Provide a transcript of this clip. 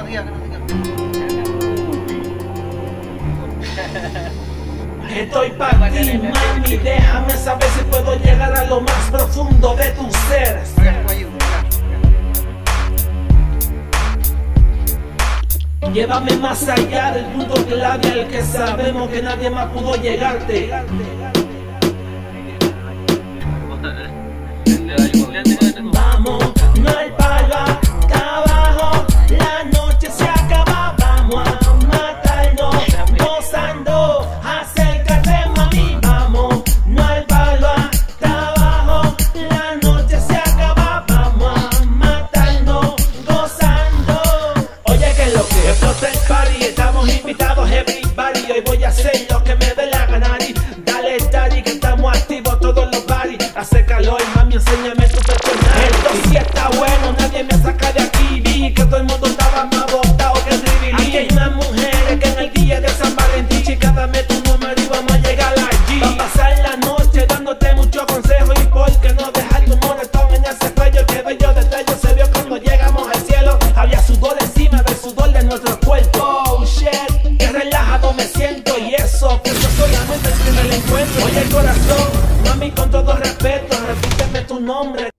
diga, que no diga. Estoy para ti, mami, déjame saber si puedo llegar a lo más profundo de tu ser. Llévame más allá del punto clave al que sabemos que nadie más pudo llegarte. Vamos, no hay palo acá abajo, la noche se acaba, vamos a matarnos, gozando, acércate mami, vamos, no hay palo acá abajo, la noche se acaba, vamos a matarnos, gozando. Oye, que lo que explota el party, estamos invitados everybody, hoy voy a hacer lo que me dé la gana, dale daddy que estamos activos todos los party, hace calor mami, enséñame tu personaje. Esto sí está bueno, nadie me saca de aquí. Vi que todo el mundo estaba más botado que el Ribilí. Aquí hay más mujeres que en el día de San Valentín. Chica, dame tu número y vamos a llegar allí. Va a pasar la noche dándote muchos consejos. Y por qué no dejar tu moretón en ese cuello. Que bello destello se vio cuando llegamos al cielo. Había sudor encima del sudor de nuestro cuerpo. Oh shit, qué relajado me siento. Y eso, que eso solamente es el primer encuentro. Oye corazón, mami, con todo respeto, repíteme tu nombre.